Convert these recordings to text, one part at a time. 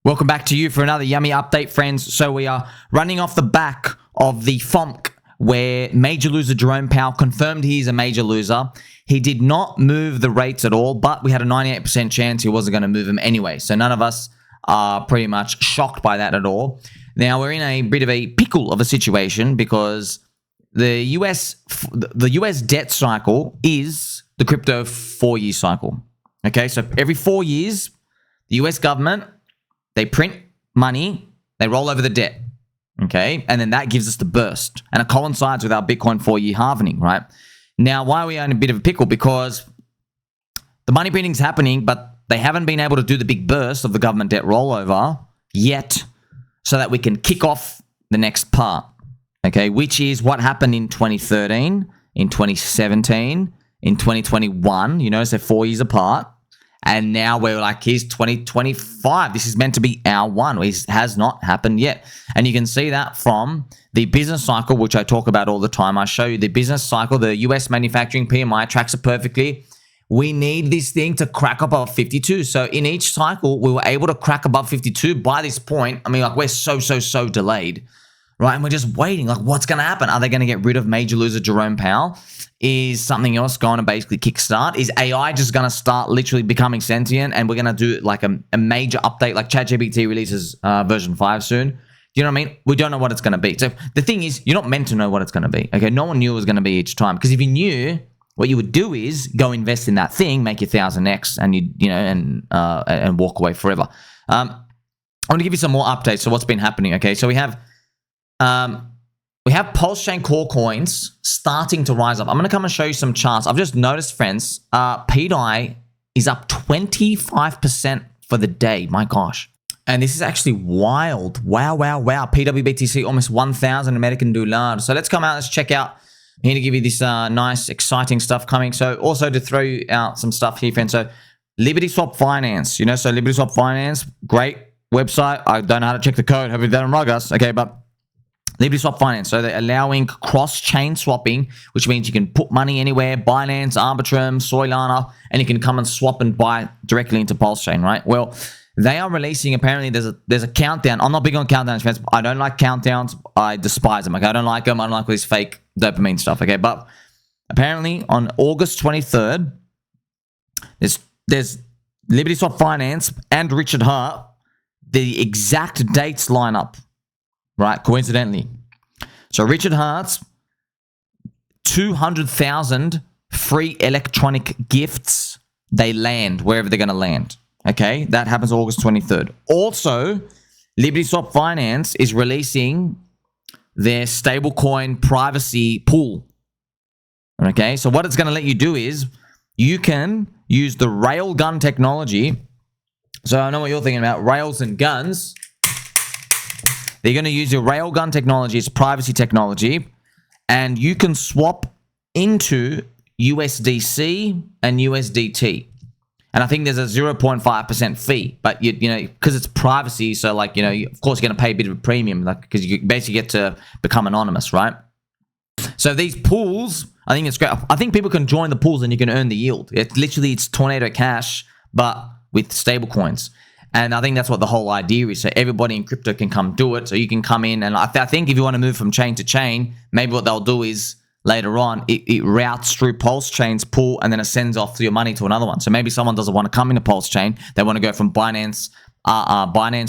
Welcome back to you for another yummy update, friends. So we are running off the back of the FOMC where major loser Jerome Powell confirmed he's a major loser. He did not move the rates at all, but we had a 98% chance he wasn't going to move them anyway. So none of us are pretty much shocked by that at all. Now we're in a bit of a pickle of a situation because the US debt cycle is the crypto 4-year cycle. Okay, so every 4 years, the US government, they print money, they roll over the debt, okay? And then that gives us the burst. And it coincides with our Bitcoin 4-year halvening, right? Now, why are we in a bit of a pickle? Because the money printing's happening, but they haven't been able to do the big burst of the government debt rollover yet so that we can kick off the next part, okay? Which is what happened in 2013, in 2017, in 2021, you know, so 4 years apart. And now we're like, here's 2025. This is meant to be our one. It has not happened yet. And you can see that from the business cycle, which I talk about all the time. I show you the business cycle. The US manufacturing PMI tracks it perfectly. We need this thing to crack above 52. So in each cycle, we were able to crack above 52 by this point. I mean, like, we're so delayed, right? And we're just waiting. Like, what's going to happen? Are they going to get rid of major loser Jerome Powell? Is something else going to basically kickstart? Is AI just going to start literally becoming sentient and we're going to do like a major update like ChatGPT releases version 5 soon? Do you know what I mean? We don't know what it's going to be. So the thing is, you're not meant to know what it's going to be. Okay, no one knew it was going to be each time, because if you knew, what you would do is go invest in that thing, make your 1000x, and and walk away forever. I want to give you some more updates. So what's been happening? Okay, so we have PulseChain core coins starting to rise up. I'm going to come and show you some charts. I've just noticed, friends, pDAI is up 25% for the day. My gosh. And this is actually wild. Wow. PWBTC almost 1,000 American dollars. So let's come out. Let's check out. I'm here to give you this nice, exciting stuff coming. So also to throw you out some stuff here, friends. So LibertySwap Finance, so LibertySwap Finance, great website. I don't know how to check the code. Hopefully they don't rug us. Okay, but LibertySwap Finance, so they're allowing cross-chain swapping, which means you can put money anywhere, Binance, Arbitrum, Soylana, and you can come and swap and buy directly into PulseChain, right? Well, they are releasing, apparently there's a countdown. I'm not big on countdowns, friends. I don't like countdowns. I despise them. Okay, I don't like them. I don't like all this fake dopamine stuff, okay? But apparently on August 23rd, there's LibertySwap Finance and Richard Hart. The exact dates line up. Right, coincidentally. So Richard Hart's 200,000 free electronic gifts, they land wherever they're going to land. Okay, that happens August 23rd. Also, LibertySwap Finance is releasing their stablecoin privacy pool. Okay, so what it's going to let you do is you can use the railgun technology. So I know what you're thinking about, rails and guns. They're going to use your railgun technology, it's privacy technology, and you can swap into USDC and USDT. And I think there's a 0.5% fee, but you know, because it's privacy, so like, of course you're going to pay a bit of a premium, like, because you basically get to become anonymous, right? So these pools, I think it's great. I think people can join the pools and you can earn the yield. It's Tornado Cash, but with stable coins. And I think that's what the whole idea is. So everybody in crypto can come do it. So you can come in. And I think if you want to move from chain to chain, maybe what they'll do is later on, it routes through PulseChain's pool and then it sends off your money to another one. So maybe someone doesn't want to come into PulseChain. They want to go from Binance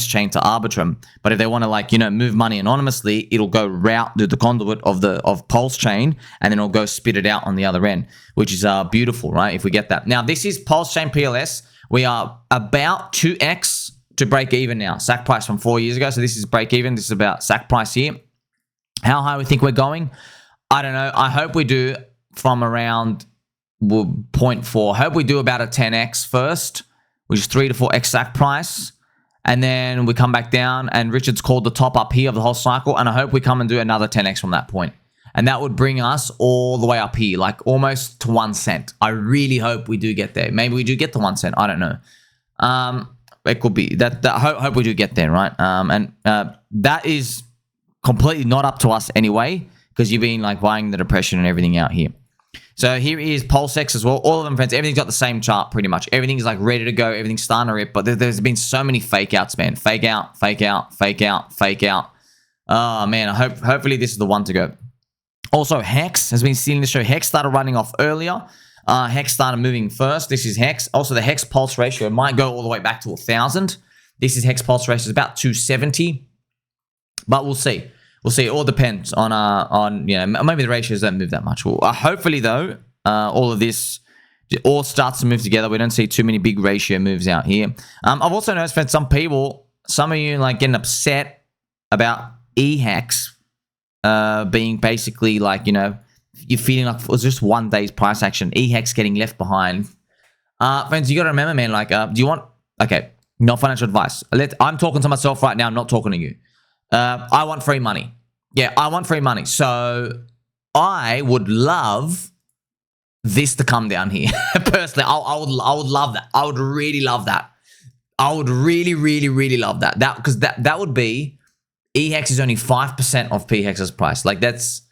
chain to Arbitrum. But if they want to move money anonymously, it'll go route through the conduit of PulseChain and then it'll go spit it out on the other end, which is beautiful, right? If we get that. Now, this is PulseChain PLS. We are about 2x to break even now. SAC price from 4 years ago. So this is break even. This is about SAC price here. How high we think we're going? I don't know. I hope we do from around 0.4. Hope we do about a 10x first, which is 3 to 4x SAC price. And then we come back down and Richard's called the top up here of the whole cycle. And I hope we come and do another 10x from that point. And that would bring us all the way up here, like almost to 1 cent. I really hope we do get there. Maybe we do get to 1 cent. I don't know. It could be that. Hope we do get there, right? And that is completely not up to us anyway, because you've been like buying the depression and everything out here. So here is PulseX as well. All of them, friends, everything's got the same chart pretty much. Everything's like ready to go. Everything's starting to rip. But there's been so many fake outs, man. Fake out, fake out, fake out, fake out. Oh, man. Hopefully this is the one to go. Also, Hex has been seeing the show. Hex started running off earlier. Hex started moving first. This is Hex. Also, the Hex pulse ratio might go all the way back to 1,000. This is Hex pulse ratio. It's about 270. But we'll see. We'll see. It all depends on you know, maybe the ratios don't move that much. Hopefully, though, all of this all starts to move together. We don't see too many big ratio moves out here. I've also noticed that some of you like getting upset about EHEX being basically like, you know, you're feeling like it was just one day's price action. EHEX getting left behind. Friends, you got to remember, man, like, do you want, okay, no financial advice. I'm talking to myself right now. I'm not talking to you. I want free money. Yeah, I want free money. So I would love this to come down here. Personally, I would love that. I would really love that. I would really, really, really love that. Because that would be, EHEX is only 5% of PHEX's price. Like that's,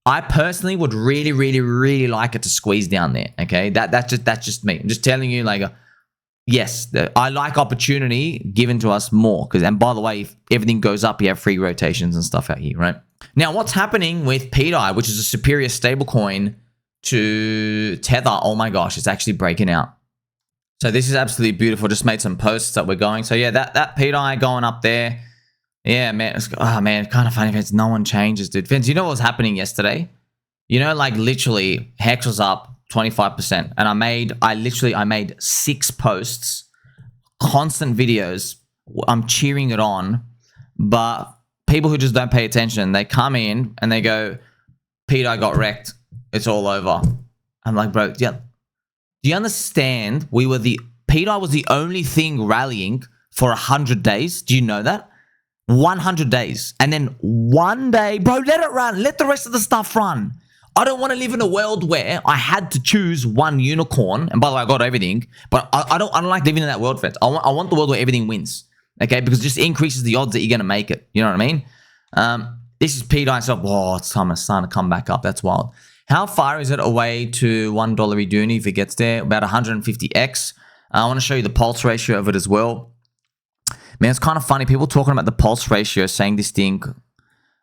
I personally would really, really, really like it to squeeze down there. Okay, that's just me. I'm just telling you, like, yes, I like opportunity given to us more. And by the way, if everything goes up, you have free rotations and stuff out here, right? Now, what's happening with pDAI, which is a superior stablecoin to Tether? Oh my gosh, it's actually breaking out. So this is absolutely beautiful. Just made some posts that we're going. So yeah, that pDAI going up there. Yeah, man. Oh man, kind of funny. Vince, no one changes, dude. Vince, you know what was happening yesterday? You know, like literally, Hex was up 25%, and I made 6 posts, constant videos. I'm cheering it on, but people who just don't pay attention, they come in and they go, "pDAI got wrecked. It's all over." I'm like, bro, yeah. Do you understand? pDAI was the only thing rallying for 100 days. Do you know that? 100 days. And then one day, bro, let it run. Let the rest of the stuff run. I don't want to live in a world where I had to choose one unicorn. And by the way, I got everything. But I don't like living in that world, friends. I want the world where everything wins. Okay? Because it just increases the odds that you're going to make it. You know what I mean? This is pDAI. So, whoa, it's starting to come back up. That's wild. How far is it away to $1 Iduni if it gets there? About 150x. I want to show you the pulse ratio of it as well. Man, it's kind of funny. People talking about the pulse ratio, saying this thing.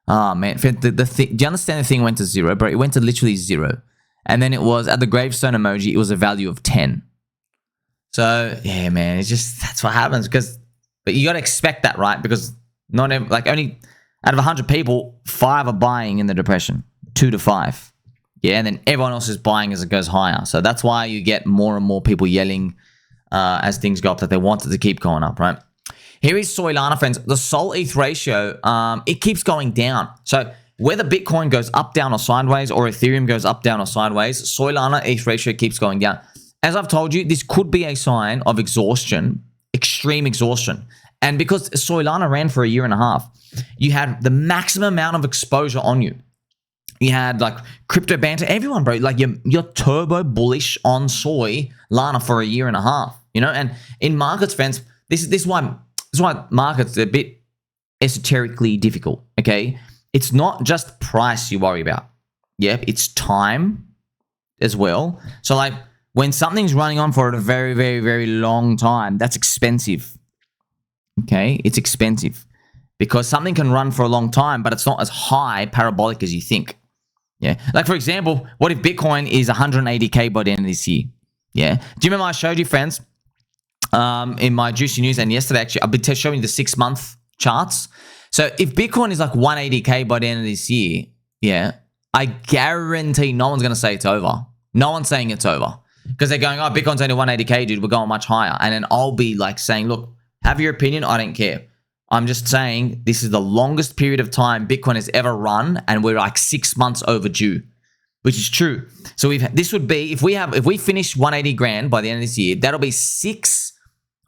Oh, man. Do you understand the thing went to 0, bro? It went to literally 0. And then it was, at the gravestone emoji, it was a value of 10. So, yeah, man. It's just, that's what happens. But you got to expect that, right? Because only out of 100 people, 5 are buying in the depression. 2 to 5. Yeah, and then everyone else is buying as it goes higher. So that's why you get more and more people yelling as things go up that they want it to keep going up, right? Here is Soylana, friends. The SOL-eth ratio, it keeps going down. So whether Bitcoin goes up, down, or sideways, or Ethereum goes up, down, or sideways, Soylana ETH ratio keeps going down. As I've told you, this could be a sign of exhaustion, extreme exhaustion. And because Soylana ran for 1.5 years, you had the maximum amount of exposure on you. You had like crypto banter, everyone, bro. Like you're turbo bullish on Soylana for 1.5 years, you know. And in markets, friends, this is why markets are a bit esoterically difficult. Okay, it's not just price you worry about. Yep, it's time as well. So like when something's running on for a very, very, very long time, that's expensive. Okay, it's expensive because something can run for a long time, but it's not as high parabolic as you think. Yeah. Like, for example, what if Bitcoin is 180K by the end of this year? Yeah. Do you remember I showed you, friends, in my Juicy News, and yesterday, actually, I've been showing you the 6-month charts. So if Bitcoin is like 180K by the end of this year, yeah, I guarantee no one's going to say it's over. No one's saying it's over because they're going, oh, Bitcoin's only 180K, dude. We're going much higher. And then I'll be like saying, look, have your opinion. I don't care. I'm just saying this is the longest period of time Bitcoin has ever run, and we're like 6 months overdue, which is true. So this would be, if we finish 180 grand by the end of this year, that'll be 6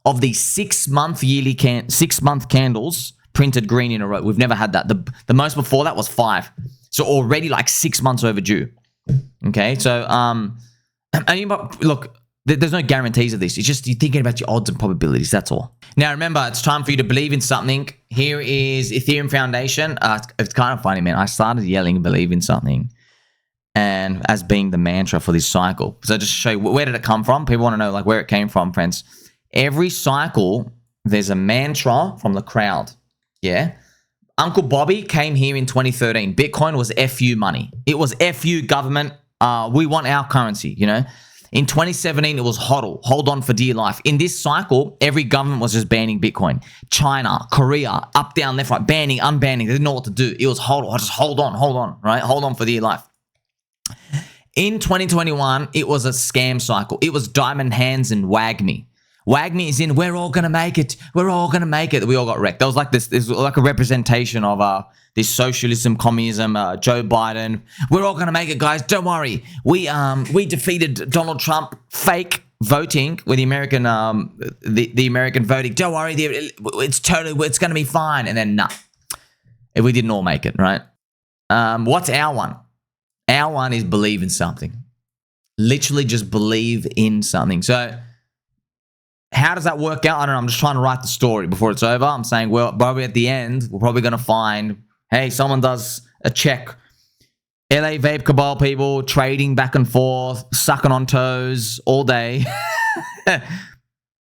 of the 6-month yearly 6-month candles printed green in a row. We've never had that. The most before that was 5. So already like 6 months overdue. Okay, so look, there's no guarantees of this. It's just you're thinking about your odds and probabilities. That's all. Now, remember, it's time for you to believe in something. Here is Ethereum Foundation. It's kind of funny, man. I started yelling believe in something. and as being the mantra for this cycle. So just to show you, where did it come from? People want to know like where it came from, friends. Every cycle, there's a mantra from the crowd. Yeah. Uncle Bobby came here in 2013. Bitcoin was FU money. It was FU government. We want our currency, you know. In 2017, it was HODL, hold on for dear life. In this cycle, every government was just banning Bitcoin. China, Korea, up, down, left, right, banning, unbanning. They didn't know what to do. It was HODL, just hold on, right? Hold on for dear life. In 2021, it was a scam cycle. It was diamond hands and wag me. Wag me is in, we're all going to make it. We're all going to make it. We all got wrecked. That was like this was like a representation of this socialism, communism, Joe Biden. We're all going to make it, guys. Don't worry. We defeated Donald Trump fake voting with the American the American voting. Don't worry. It's going to be fine. And then, nah. We didn't all make it, right? What's our one? Our one is believe in something. Literally just believe in something. So how does that work out? I don't know. I'm just trying to write the story before it's over. I'm saying, well, probably at the end, we're probably going to find, hey, someone does a check. LA Vape Cabal people trading back and forth, sucking on toes all day.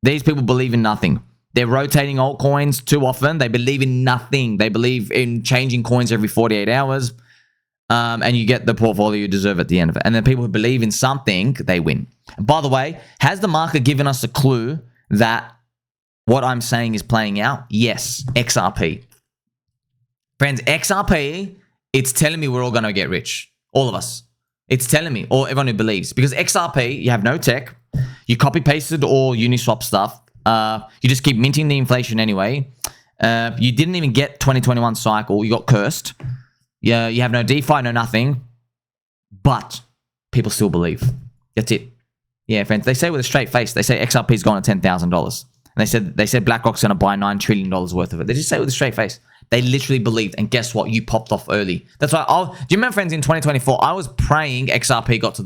These people believe in nothing. They're rotating altcoins too often. They believe in nothing. They believe in changing coins every 48 hours. And you get the portfolio you deserve at the end of it. And then people who believe in something, they win. And by the way, has the market given us a clue that what I'm saying is playing out? Yes, XRP. Friends, XRP, it's telling me we're all going to get rich. All of us. It's telling me, or everyone who believes. Because XRP, you have no tech. You copy-pasted all Uniswap stuff. You just keep minting the inflation anyway. You didn't even get 2021 cycle. You got cursed. Yeah, you have no DeFi, no nothing. But people still believe. That's it. Yeah, friends. They say with a straight face, they say XRP's gone to $10,000. And they said BlackRock's going to buy $9 trillion worth of it. They just say it with a straight face. They literally believed. And guess what? You popped off early. That's why do you remember, friends, in 2024, I was praying XRP got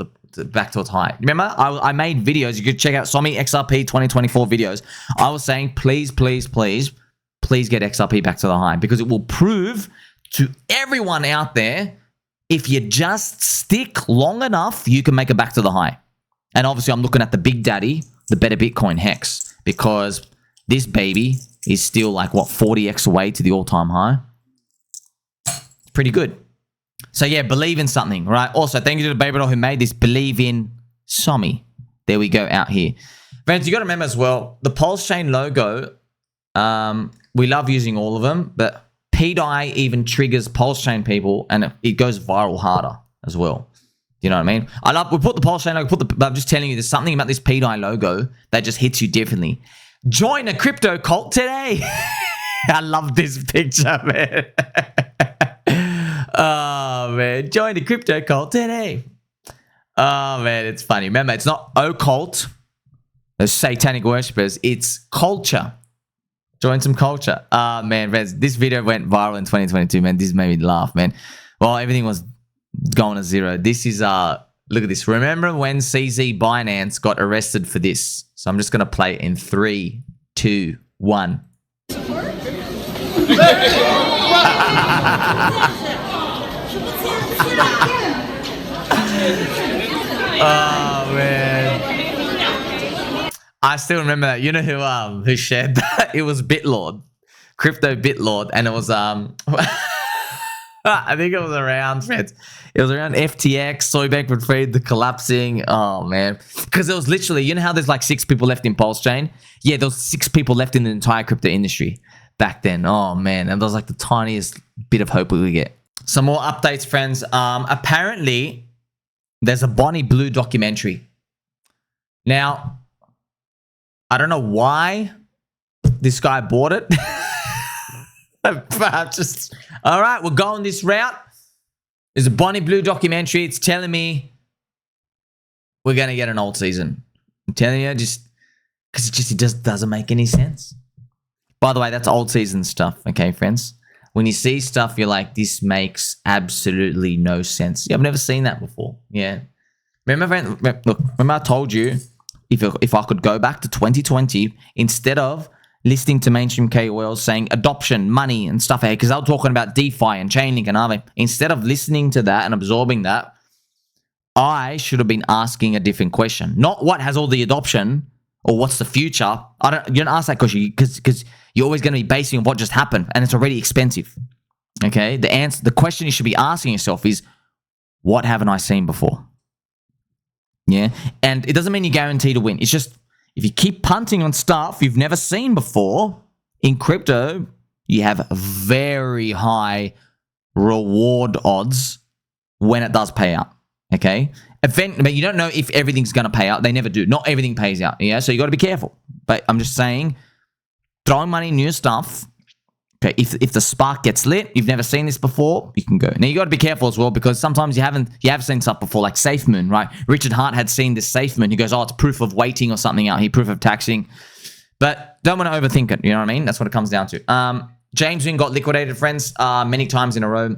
back to its high. Remember? I made videos. You could check out Somi XRP 2024 videos. I was saying, please, please, please, please get XRP back to the high. Because it will prove to everyone out there, if you just stick long enough, you can make it back to the high. And obviously, I'm looking at the big daddy, the Better Bitcoin Hex, because this baby is still like, what, 40x away to the all-time high? It's pretty good. So, yeah, believe in something, right? Also, thank you to the baby doll who made this. Believe in Somi. There we go out here. Friends, you got to remember as well, the PulseChain logo, we love using all of them, but pDAI even triggers PulseChain people, and it goes viral harder as well. You know what I mean? We put the PulseChain logo, but I'm just telling you, there's something about this pDAI logo that just hits you differently. Join a crypto cult today. I love this picture, man. Oh, man. Join a crypto cult today. Oh, man, it's funny. Remember, it's not occult, those satanic worshippers. It's culture. Join some culture. Man, friends, this video went viral in 2022, man. This made me laugh, man. Well, everything was going to zero. This is, look at this. Remember when CZ Binance got arrested for this? So I'm just going to play it in 3, 2, 1. Oh, man. I still remember that. You know who shared that? It was BitLord. Crypto BitLord. And it was, I think it was around, friends. It was around FTX, Soy Bankman-Fried, the collapsing. Oh, man. Because it was literally, you know how there's like 6 people left in PulseChain? Yeah, there was 6 people left in the entire crypto industry back then. Oh, man. And that was like the tiniest bit of hope we could get. Some more updates, friends. Apparently, there's a Bonnie Blue documentary. Now, I don't know why this guy bought it. Just, all right, we're going this route. There's a Bonnie Blue documentary. It's telling me we're going to get an old season. I'm telling you, just because it just doesn't make any sense. By the way, that's old season stuff, okay, friends? When you see stuff, you're like, this makes absolutely no sense. Yeah, I've never seen that before. Yeah. Remember, look, remember I told you, if I could go back to 2020, instead of listening to mainstream KOLs saying adoption, money, and stuff, because they were talking about DeFi and Chainlink and other. Instead of listening to that and absorbing that, I should have been asking a different question. Not what has all the adoption or what's the future. You don't ask that question because you're always going to be basing on what just happened and it's already expensive. Okay? The question you should be asking yourself is, what haven't I seen before? Yeah? And it doesn't mean you guarantee to win. It's just, if you keep punting on stuff you've never seen before, in crypto, you have very high reward odds when it does pay out. Okay? But you don't know if everything's going to pay out. They never do. Not everything pays out. Yeah? So you got to be careful. But I'm just saying, throwing money in new stuff, okay, if the spark gets lit, you've never seen this before, you can go. Now, you got to be careful as well because sometimes you have seen stuff before, like SafeMoon, right? Richard Hart had seen this SafeMoon. He goes, oh, it's proof of weighting or something out here, proof of taxing. But don't want to overthink it. You know what I mean? That's what it comes down to. James Wynn got liquidated, friends, many times in a row.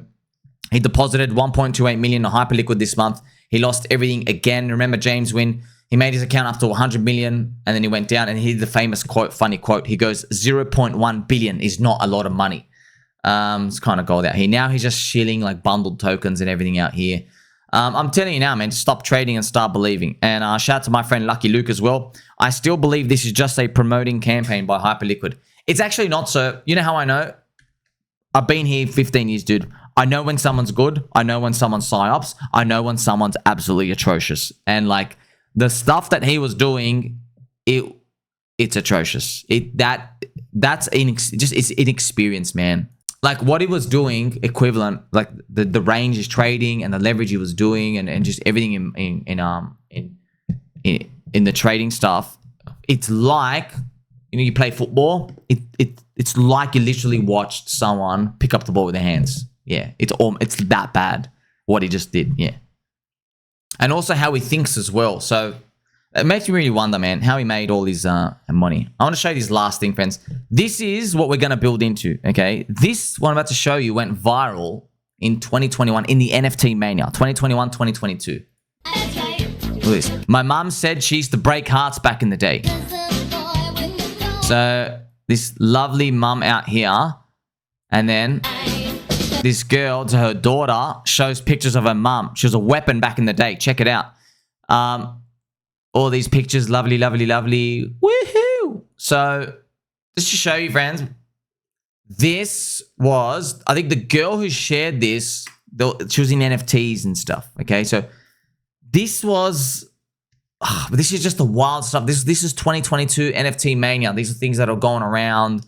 He deposited 1.28 million on Hyperliquid this month. He lost everything again. Remember James Wynn? He made his account up to 100 million and then he went down and he did the famous quote, funny quote. He goes, 0.1 billion is not a lot of money. It's kind of gold out here. Now he's just shilling like bundled tokens and everything out here. I'm telling you now, man, stop trading and start believing. And shout out to my friend Lucky Luke as well. I still believe this is just a promoting campaign by Hyperliquid. It's actually not so. You know how I know? I've been here 15 years, dude. I know when someone's good. I know when someone's psyops. I know when someone's absolutely atrocious. And like the stuff that he was doing, it's atrocious. That's it's inexperience, man. Like what he was doing, equivalent, like the range he's trading and the leverage he was doing, and just everything in the trading stuff. It's like, you know, you play football. It's like you literally watched someone pick up the ball with their hands. Yeah, it's that bad what he just did. Yeah, and also how he thinks as well. So it makes me really wonder, man, how he made all his money. I want to show you this last thing, friends. This is what we're going to build into, okay? This, what I'm about to show you, went viral in 2021 in the NFT Mania, 2021, 2022. Look at this. My mum said she used to break hearts back in the day. So this lovely mum out here, and then this girl to her daughter shows pictures of her mum. She was a weapon back in the day. Check it out. All these pictures, lovely, lovely, lovely. Woohoo! So, just to show you, friends, this was, I think the girl who shared this, she was in NFTs and stuff, okay? So, this was, this is just the wild stuff. This is 2022 NFT Mania. These are things that are going around.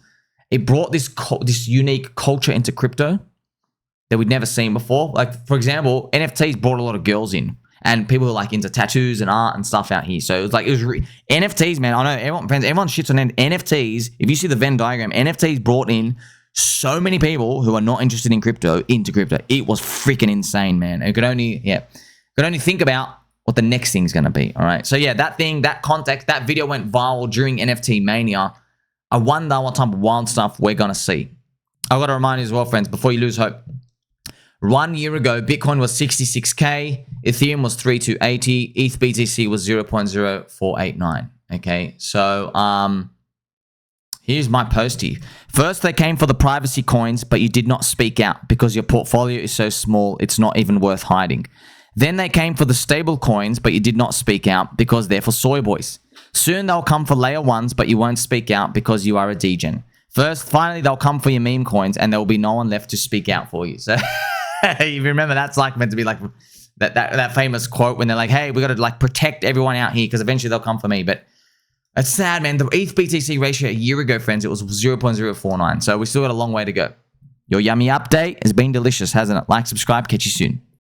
It brought this unique culture into crypto that we'd never seen before. Like, for example, NFTs brought a lot of girls in. And people who are like into tattoos and art and stuff out here. So it was like, NFTs, man. I know everyone shits on NFTs. If you see the Venn diagram, NFTs brought in so many people who are not interested in crypto into crypto. It was freaking insane, man. It could only think about what the next thing's going to be. All right. So yeah, that context, that video went viral during NFT Mania. I wonder what type of wild stuff we're going to see. I've got to remind you as well, friends, before you lose hope. 1 year ago, Bitcoin was 66K, Ethereum was 3280, ETH BTC was 0.0489. Okay, so here's my post here. First, they came for the privacy coins, but you did not speak out because your portfolio is so small, it's not even worth hiding. Then they came for the stable coins, but you did not speak out because they're for soy boys. Soon they'll come for layer ones, but you won't speak out because you are a degen. Finally, they'll come for your meme coins, and there will be no one left to speak out for you. So you remember that's like meant to be like that famous quote when they're like, hey, we got to like protect everyone out here because eventually they'll come for me. But it's sad, man. The ETH BTC ratio a year ago, friends, it was 0.049. So we still got a long way to go. Your yummy update has been delicious, hasn't it? Like, subscribe, catch you soon.